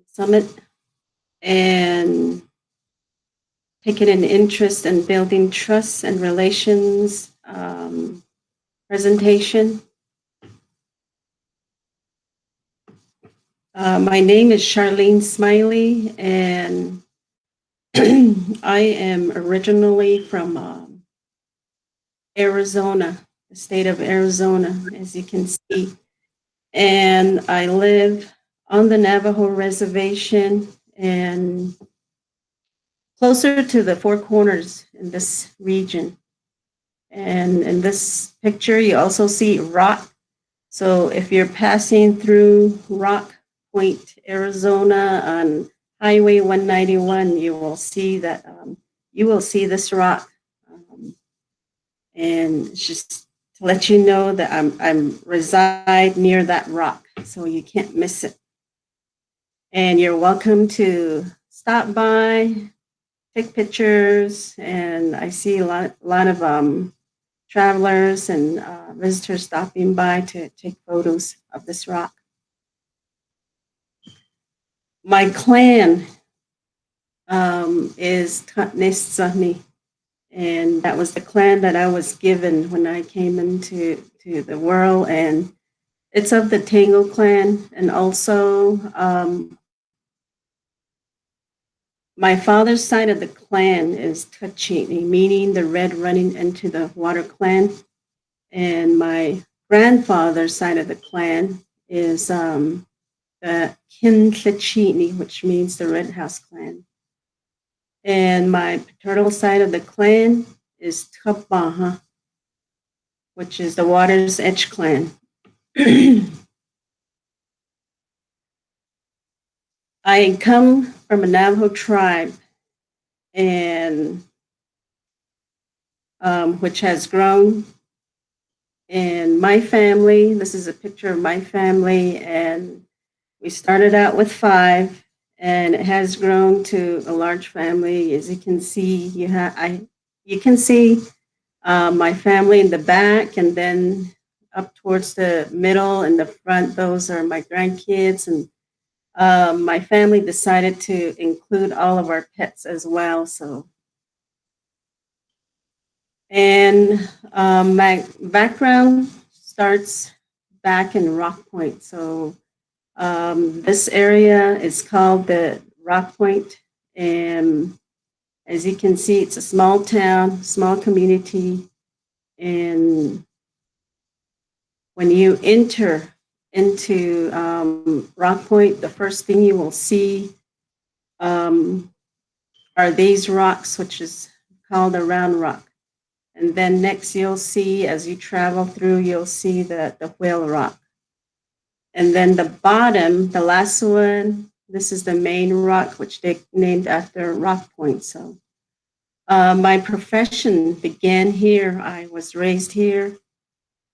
summit and taking an interest in building trust and relations presentation. My name is Charlene Smiley, and I am originally from Arizona, the state of Arizona, as you can see. And I live on the Navajo reservation and closer to the Four Corners in this region. And in this picture, you also see rock. So if you're passing through Rock Point, Arizona on Highway 191, you will see that you will see this rock. And it's just to let you know that I'm reside near that rock, so you can't miss it. And you're welcome to stop by, take pictures, and I see a lot of travelers and visitors stopping by to take photos of this rock. My clan is Tatnestani, and that was the clan that I was given when I came into the world, and it's of the Tango clan, and also my father's side of the clan is Tachini, meaning the red running into the water clan. And my grandfather's side of the clan is the Kintlachini, which means the Red House clan. And my paternal side of the clan is Tabaha, which is the Water's Edge clan. I come from a Navajo tribe, and which has grown. And my family, this is a picture of my family, and we started out with 5, and it has grown to a large family. As you can see, you can see my family in the back, and then up towards the middle and the front, those are my grandkids. And my family decided to include all of our pets as well. So, and my background starts back in Rock Point. So this area is called the Rock Point, and as you can see, it's a small town, small community, and when you enter into Rock Point, the first thing you will see are these rocks, which is called a round rock. And then next you'll see, as you travel through, you'll see the whale rock. And then the bottom, the last one, this is the main rock, which they named after Rock Point. So my profession began here. I was raised here,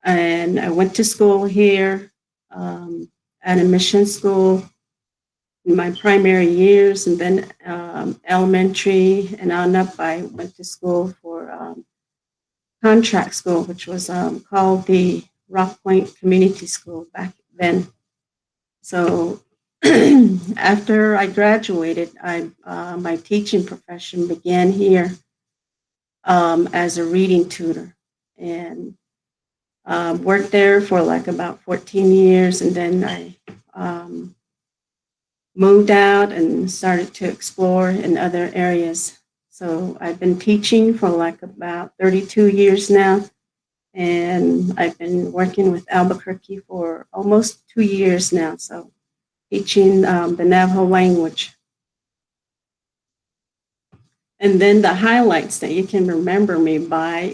and I went to school here at a mission school in my primary years, and then elementary and on up, I went to school for contract school, which was called the Rock Point Community School back then. So after I graduated, my teaching profession began here as a reading tutor, and worked there for like about 14 years, and then I moved out and started to explore in other areas. So I've been teaching for like about 32 years now, and I've been working with Albuquerque for almost 2 years now. So teaching the Navajo language. And then the highlights that you can remember me by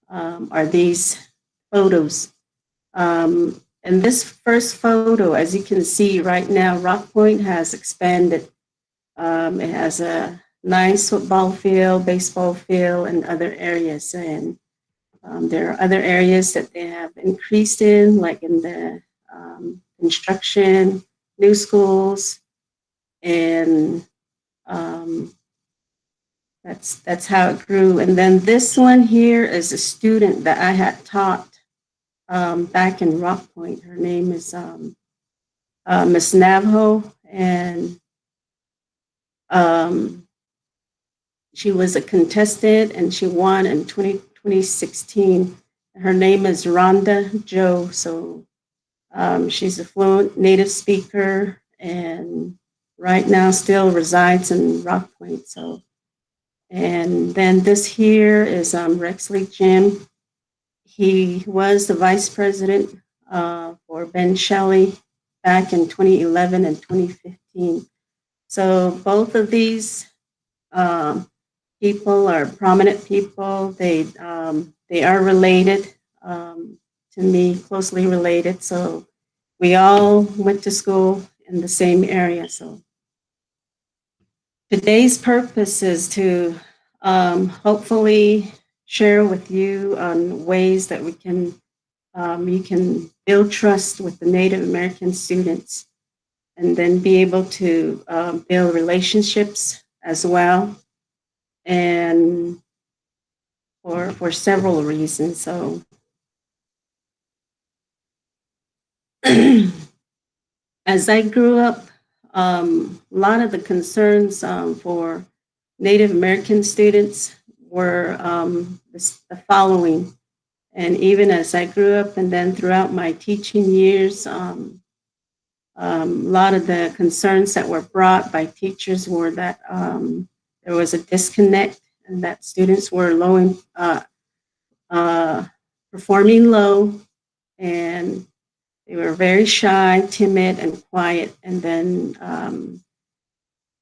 are these photos. And this first photo, as you can see right now, Rock Point has expanded. It has a nice football field, baseball field, and other areas. And there are other areas that they have increased in, like in the construction, new schools, and that's how it grew. And then this one here is a student that I had taught back in Rock Point. Her name is Miss Navajo, and um, she was a contestant and she won in 2016. Her name is Rhonda Joe. So she's a fluent native speaker and right now still resides in Rock Point. So, and then this here is Rexley Jim. He was the vice president for Ben Shelley back in 2011 and 2015. So both of these um, people are prominent people. They are related to me, closely related. So we all went to school in the same area. So today's purpose is to hopefully share with you on ways that we can you can build trust with the Native American students and then be able to build relationships as well. And for several reasons. So as I grew up, a lot of the concerns for Native American students were the following. And even as I grew up and then throughout my teaching years, a lot of the concerns that were brought by teachers were that there was a disconnect and that students were uh, performing low and they were very shy, timid, and quiet. And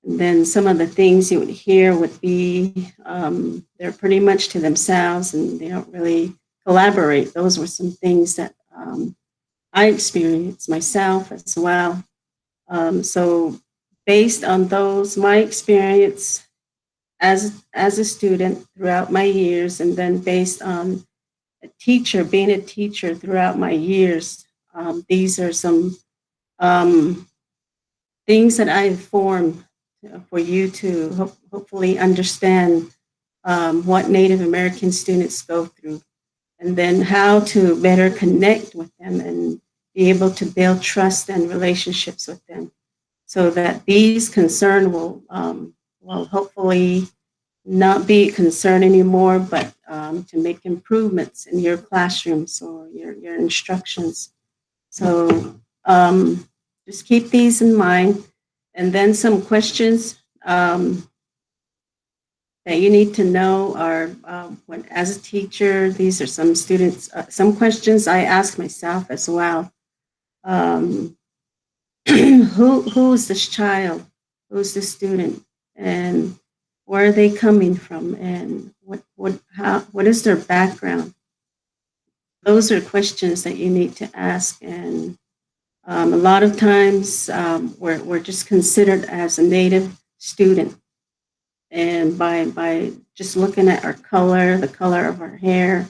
then some of the things you would hear would be they're pretty much to themselves and they don't really collaborate. Those were some things that I experienced myself as well. So based on those, my experience as a student throughout my years, and then based on being a teacher throughout my years, these are some um, things that I've formed for you to hopefully understand what Native American students go through, and then how to better connect with them and be able to build trust and relationships with them, so that these concerns will hopefully not be a concern anymore, but to make improvements in your classrooms or your instructions. So just keep these in mind. And then some questions that you need to know are when, as a teacher, these are some students, some questions I ask myself as well. Um, who is this child? Who's this student? And where are they coming from? And what is their background? Those are questions that you need to ask. And a lot of times we're just considered as a Native student. And by just looking at our color, the color of our hair,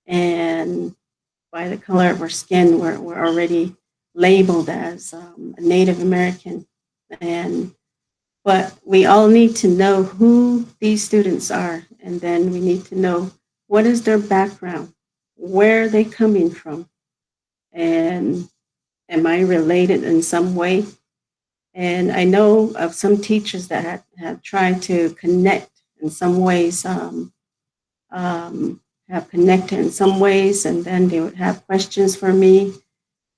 and by the color of our skin, we're already labeled as a Native American. And but we all need to know who these students are, and then we need to know what is their background, where are they coming from, and am I related in some way? And I know of some teachers that have tried to connect in some ways, have connected in some ways, and then they would have questions for me,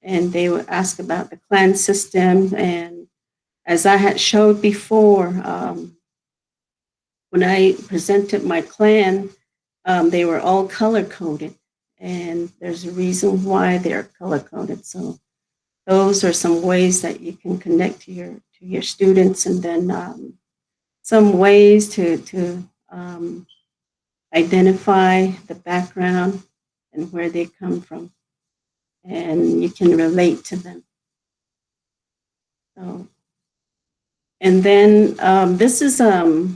and they would ask about the clan system. And as I had showed before, when I presented my clan, they were all color coded, and there's a reason why they're color coded. So those are some ways that you can connect to your students, and then some ways to identify the background and where they come from, and you can relate to them. So, and then this is a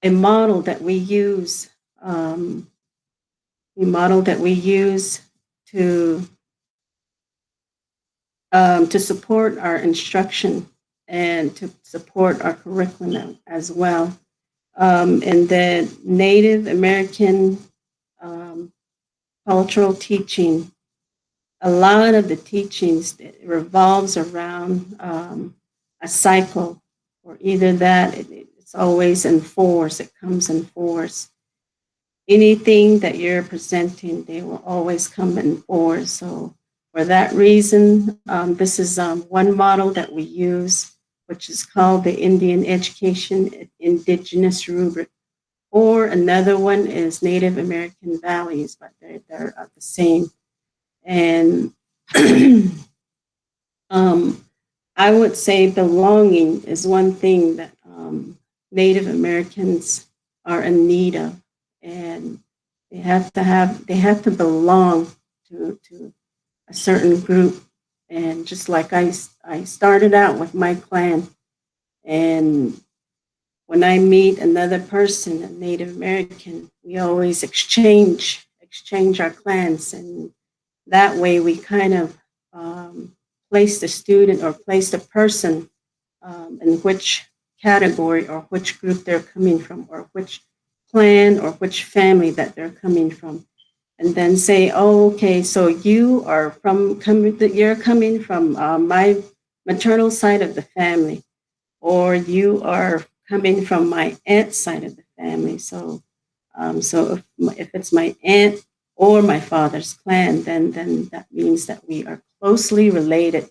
model that we use. A model that we use to to support our instruction and to support our curriculum as well. And the Native American cultural teaching a lot of the teachings it revolves around a cycle, or either that it's always in force. It comes in force. Anything that you're presenting, they will always come in force. So for that reason, this is one model that we use, which is called the Indian Education Indigenous Rubric, or another one is Native American Values, but they're the same. And um, I would say belonging is one thing that Native Americans are in need of, and they have to belong to a certain group. And just like I started out with my clan, and when I meet another person, a Native American, we always exchange our clans, and that way we kind of place the student or place the person in which category or which group they're coming from, or which clan or which family that they're coming from, and then say, oh, okay, so you're coming from my maternal side of the family, or you are coming from my aunt's side of the family. So if it's my aunt or my father's clan, then that means that we are closely related.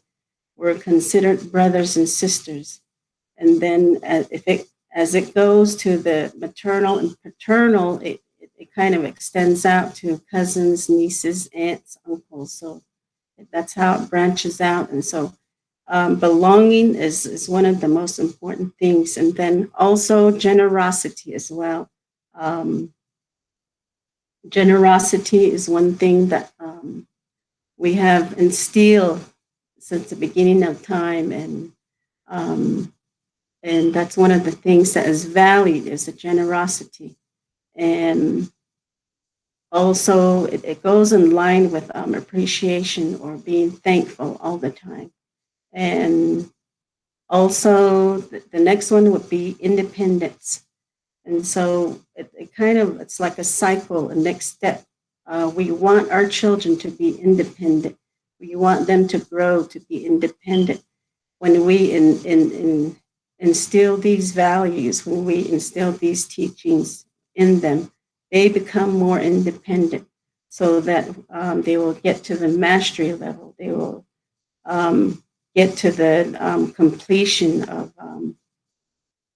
We're considered brothers and sisters. And then as it goes to the maternal and paternal, it kind of extends out to cousins, nieces, aunts, uncles. So that's how it branches out. And so belonging is one of the most important things. And then also generosity as well. Um, Generosity is one thing that we have instilled since the beginning of time. Um, and that's one of the things that is valued is the generosity. And also it goes in line with appreciation or being thankful all the time. And also the next one would be independence. And so it kind of, it's like a cycle, a next step. We want our children to be independent. We want them to grow to be independent. When we instill these values, when we instill these teachings in them, they become more independent, so that they will get to the mastery level. They will get to the completion of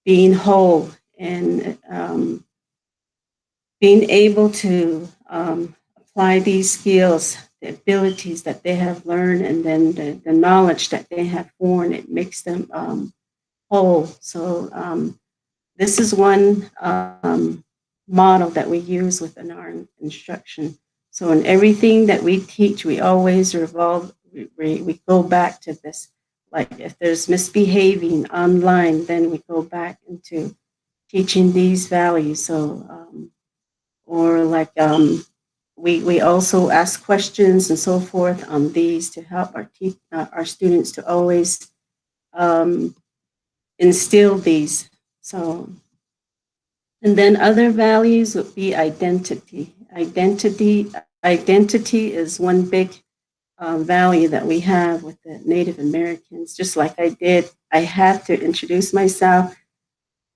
being whole, and being able to apply these skills, the abilities that they have learned, and then the knowledge that they have formed. It makes them whole. So this is one model that we use within our instruction. So in everything that we teach, we always we go back to this. Like if there's misbehaving online, then we go back into teaching these values. So, or like we also ask questions and so forth on these to help our students to always um, instill these. So, and then other values would be identity. Identity is one big value that we have with the Native Americans. Just like I did, I had to introduce myself.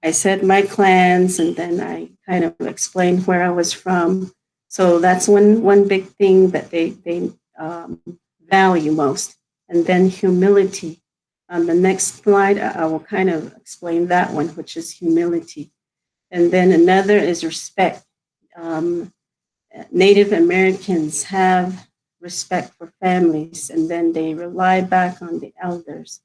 I said my clans, and then I kind of explained where I was from. So that's one big thing that they value most. And then humility. On the next slide, I will kind of explain that one, which is humility. And then another is respect. Um, Native Americans have respect for families, and then they rely back on the elders,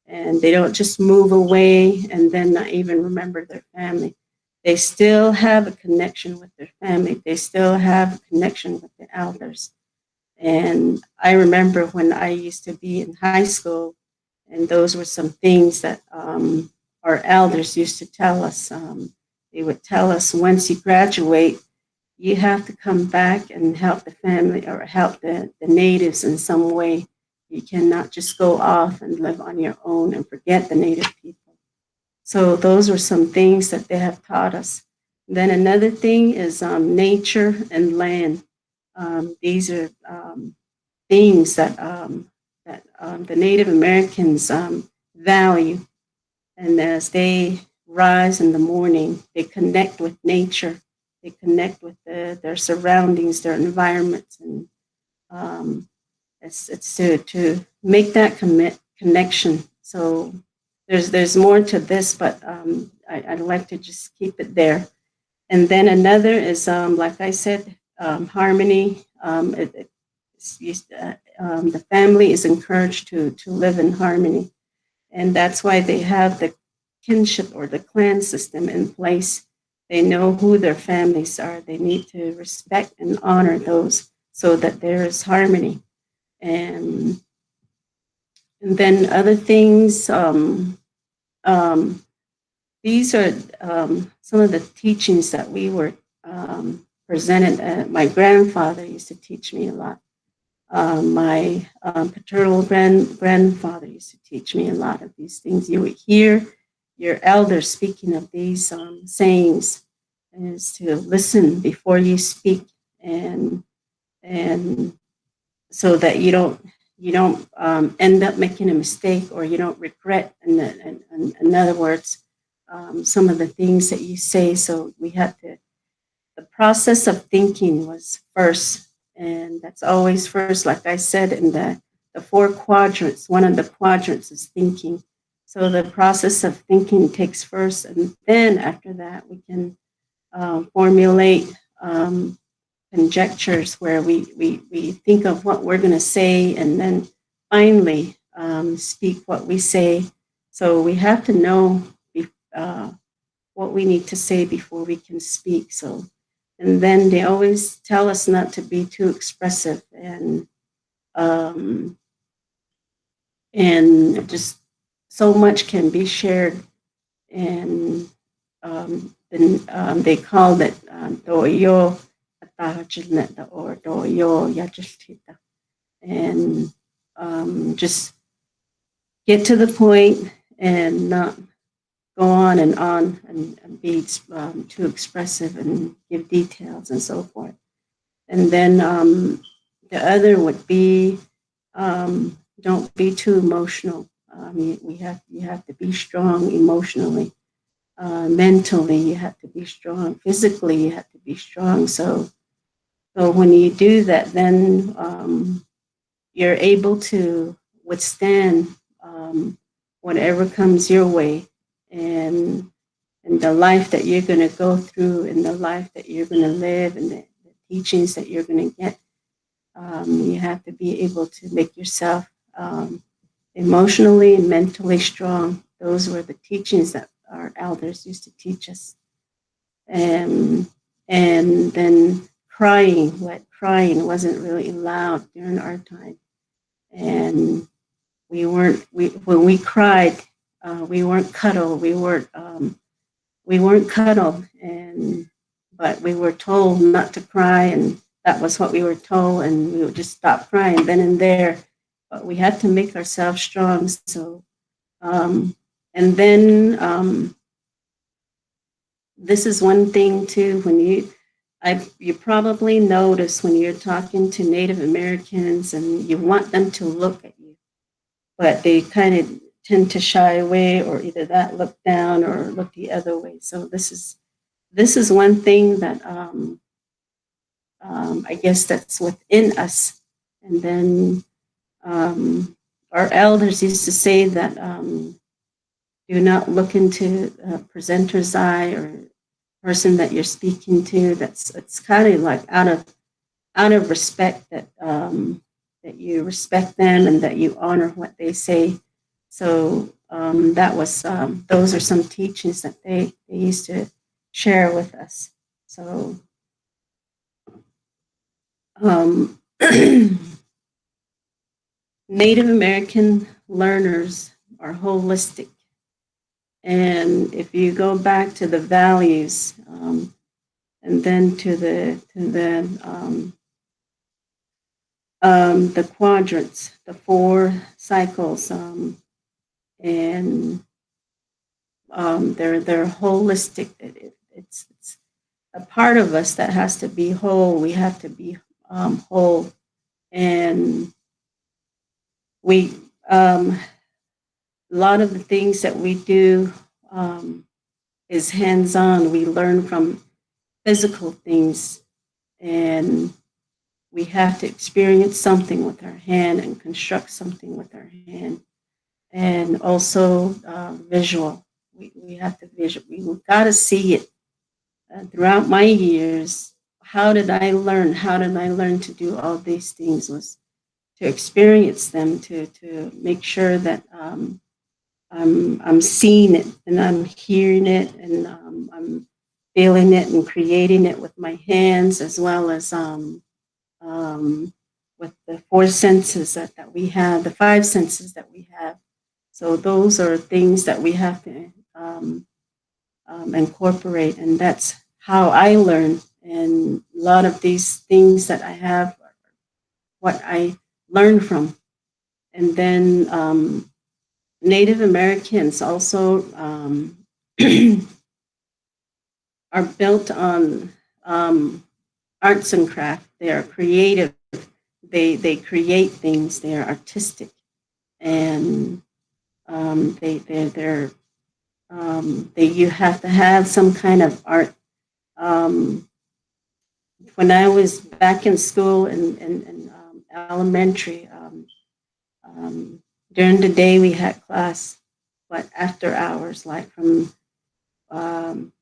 and they don't just move away and then not even remember their family. They still have a connection with their family. They still have a connection with the elders. And I remember when I used to be in high school, and those were some things that our elders used to tell us. They would tell us, once you graduate, you have to come back and help the family or help the natives in some way. You cannot just go off and live on your own and forget the native people. So those were some things that they have taught us. Then another thing is nature and land. These are things that the Native Americans value. And as they rise in the morning, they connect with nature, they connect with their surroundings, their environments, and um, it's to make that connection. So there's more to this, but I'd like to just keep it there. And then another is, like I said, harmony. The family is encouraged to live in harmony, and that's why they have the kinship or the clan system in place. They know who their families are. They need to respect and honor those so that there is harmony. And and then other things. Um, these are some of the teachings that we were presented. My grandfather used to teach me a lot. My paternal grandfather used to teach me a lot of these things. You would hear your elders speaking of these sayings, and is to listen before you speak, and and so that you don't end up making a mistake, or you don't regret. In other words, some of the things that you say. So we had to. The process of thinking was first, and that's always first. Like I said, in the four quadrants, one of the quadrants is thinking. So the process of thinking takes first, and then after that, we can formulate conjectures where we think of what we're going to say, and then finally speak what we say. So we have to know uh, what we need to say before we can speak. So, and then they always tell us not to be too expressive, um, and just so much can be shared. And then they call it doyo atahachilneta, or doyo yachiltita, and just get to the point and not go on and be too expressive and give details and so forth. And then the other would be don't be too emotional. You have to be strong emotionally, mentally. You have to be strong physically. You have to be strong. So when you do that, then you're able to withstand whatever comes your way, and and the life that you're going to go through, and the life that you're going to live, and the teachings that you're going to get. You have to be able to make yourself emotionally and mentally strong. Those were the teachings that our elders used to teach us. And and then crying wasn't really allowed during our time. And we when we cried, we weren't cuddled. We weren't cuddled, and but we were told not to cry, and that was what we were told, and we would just stop crying then and there. But we had to make ourselves strong. So, and then this is one thing too. You probably notice when you're talking to Native Americans and you want them to look at you, but they kind of tend to shy away, or either that look down or look the other way. So this is one thing that I guess that's within us. And then our elders used to say that do not look into a presenter's eye, or person that you're speaking to. That's it's kind of like out of respect, that you respect them and that you honor what they say. So that was those are some teachings that they used to share with us. So um, Native American learners are holistic, and if you go back to the values, and then to the quadrants, the four cycles, and they're holistic. It's a part of us that has to be whole. We have to be whole, and We a lot of the things that we do um, is hands-on. We learn from physical things, and we have to experience something with our hand and construct something with our hand, and also visual. We have to visual. We got to see it. Throughout my years, how did I learn? How did I learn to do all these things? Was to experience them, to make sure that I'm seeing it and I'm hearing it and I'm feeling it and creating it with my hands as well as um, with the four senses that we have, the five senses that we have. So those are things that we have to incorporate, and that's how I learn. And a lot of these things that I have, are what I learn from. And then Native Americans also are built on arts and craft. They are creative. They create things. They are artistic, and they're they you have to have some kind of art. Um, when I was back in school in elementary, during the day we had class, but after hours, like from um,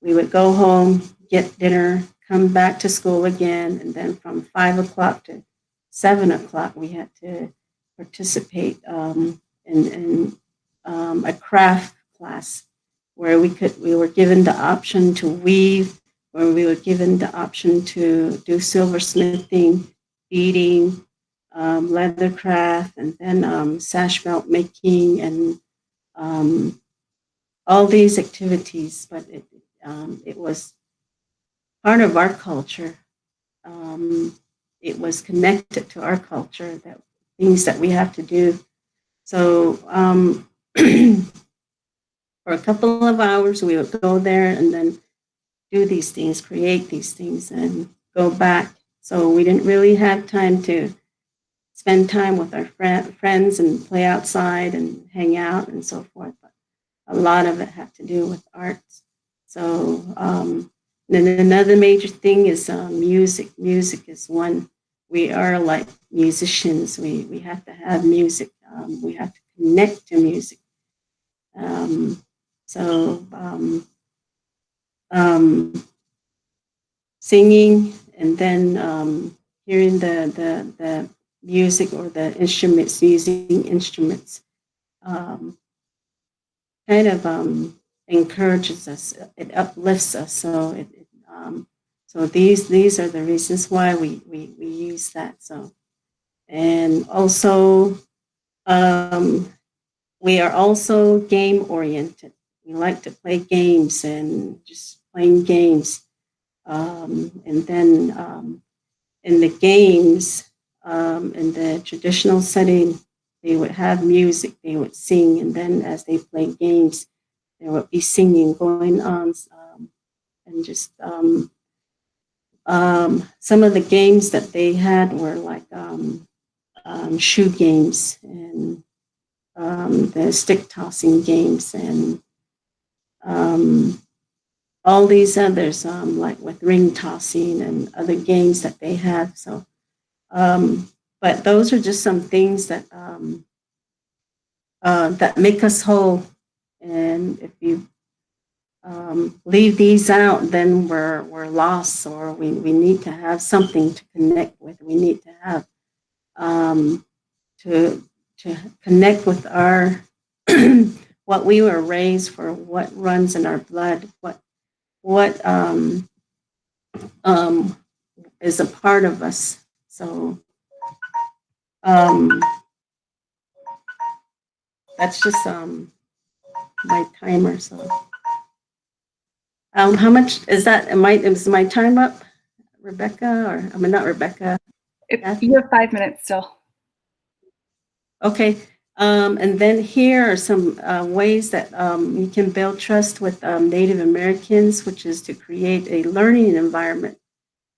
we would go home, get dinner, come back to school again, and then from 5 o'clock to 7 o'clock, we had to participate in a craft class where we were given the option to weave, where we were given the option to do silversmithing, beading, leather craft, and then sash belt making and um, all these activities. But it was part of our culture. Um, it was connected to our culture, that things that we have to do. So for a couple of hours, we would go there and then do these things, create these things, and go back. So we didn't really have time to spend time with our friends and play outside and hang out and so forth. But a lot of it had to do with arts. So then another major thing is music. Music is one. We are like musicians. We have to have music. We have to connect to music. Um, so um, singing and then hearing the music or the instruments, using instruments, um, kind of encourages us. It uplifts us. So these are the reasons why we use that. So and also we are also game oriented. We like to play games and just playing games. And then in the games, in the traditional setting, they would have music, they would sing, and then as they play games, there would be singing going on, and just some of the games that they had were like shoe games and the stick tossing games and um, all these others, like with ring tossing and other games that they have. So, but those are just some things that make us whole. And if you leave these out, then we're lost, or we need to have something to connect with. We need to have um, to to connect with our what we were raised for, what runs in our blood, what um, is a part of us. So um, that's just my timer. So how much is that? Is my time up, Rebecca? Or I mean, not Rebecca. You have 5 minutes still. Okay. And then here are some ways that you can build trust with Native Americans, which is to create a learning environment.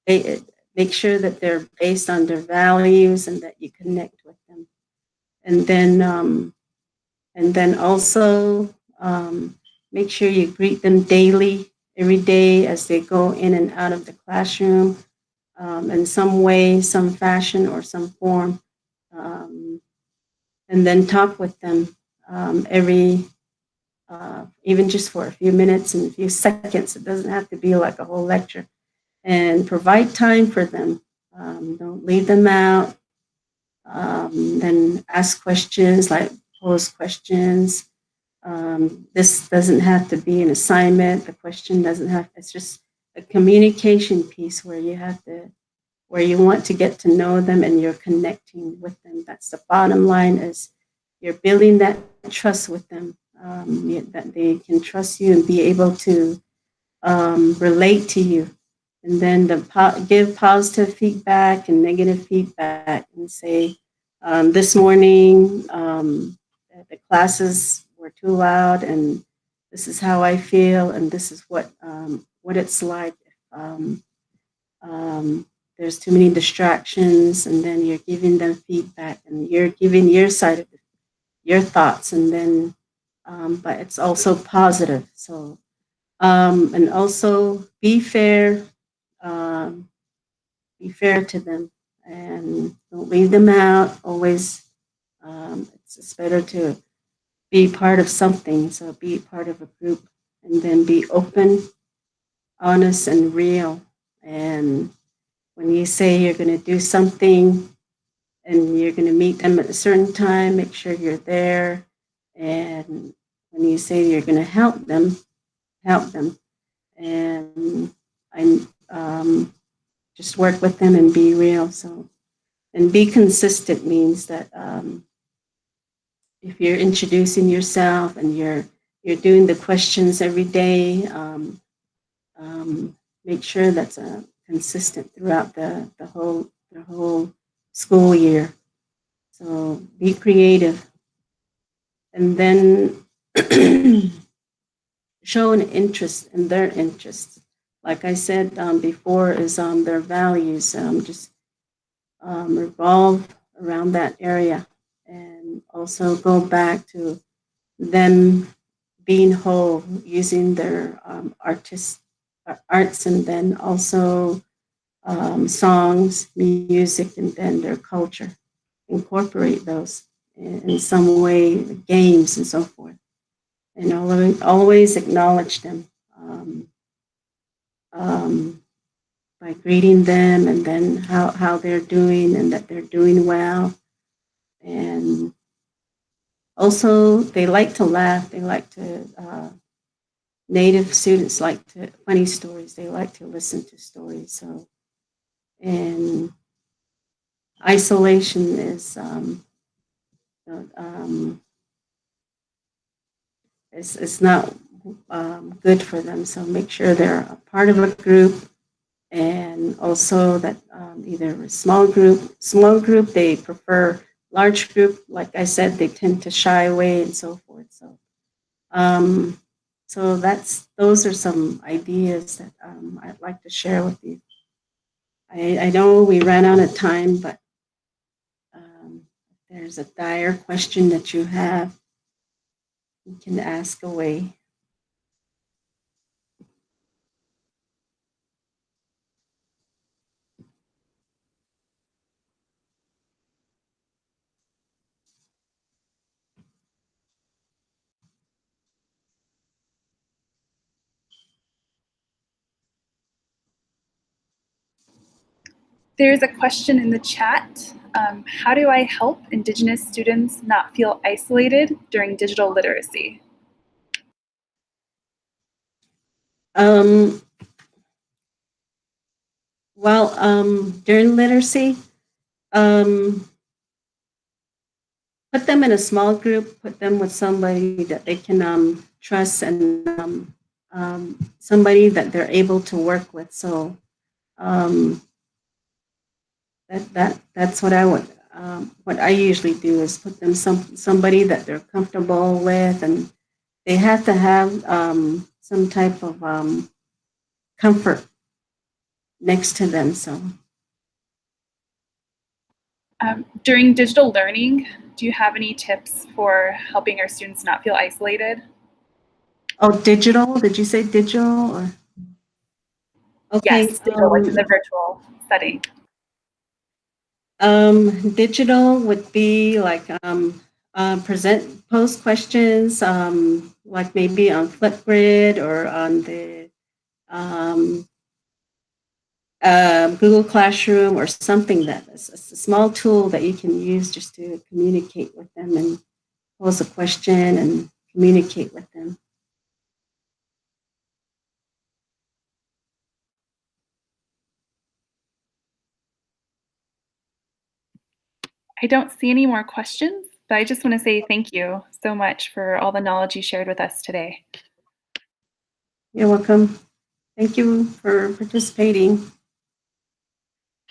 Make sure that they're based on their values and that you connect with them. And then also make sure you greet them daily, every day as they go in and out of the classroom in some way, some fashion, or some form. Um, and then talk with them even just for a few minutes and a few seconds. It doesn't have to be like a whole lecture. And provide time for them. Don't leave them out. Then ask questions, like pose questions. This doesn't have to be an assignment. The question doesn't have, it's just a communication piece where you want to get to know them and you're connecting with them. That's the bottom line, is you're building that trust with them, that they can trust you and be able to relate to you. And then give positive feedback and negative feedback and say, this morning the classes were too loud, and this is how I feel, and this is what it's like. Um, there's too many distractions, and then you're giving them feedback, and you're giving your side of it, your thoughts, and then, but it's also positive. So, and also um, be fair to them, and don't leave them out. Always, it's better to be part of something. So be part of a group, and then be open, honest, and real. And when you say you're going to do something and you're going to meet them at a certain time, make sure you're there. And when you say you're going to help them, help them. And I just work with them and be real. So, and be consistent means that if you're introducing yourself and you're doing the questions every day, make sure that's consistent throughout the whole school year. So be creative, and then show an interest in their interests. Like I said before, is their values. Just revolve around that area, and also go back to them being whole, using their arts, and then also songs, music, and then their culture. Incorporate those in some way, games and so forth, and always acknowledge them um, by greeting them, and then how they're doing and that they're doing well. And also, they like to laugh. They like to, native students like to, funny stories. They like to listen to stories. So, and isolation um, is not good for them. So make sure they're a part of a group, and also that either a small group, they prefer large group. Like I said, they tend to shy away and so forth. Um, so those are some ideas that I'd like to share with you. I know we ran out of time, but if there's a dire question that you have, you can ask away. There's a question in the chat. How do I help Indigenous students not feel isolated during digital literacy? Um, well, during literacy, um, put them in a small group, put them with somebody that they can trust, and somebody that they're able to work with. So um, that's what I would. What I usually do is put them somebody that they're comfortable with, and they have to have some type of comfort next to them. So During digital learning, do you have any tips for helping our students not feel isolated? Oh, digital? Did you say digital? Or? Okay. Yes, digital, like in the virtual setting. Digital would be like post questions, like maybe on Flipgrid or on the Google Classroom or something that is a small tool that you can use just to communicate with them and pose a question and communicate with them. I don't see any more questions, but I just want to say thank you so much for all the knowledge you shared with us today. You're welcome. Thank you for participating.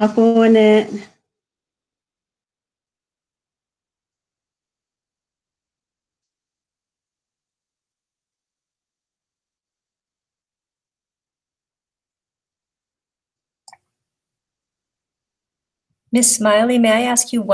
Ako ulit. Miss Smiley, may I ask you one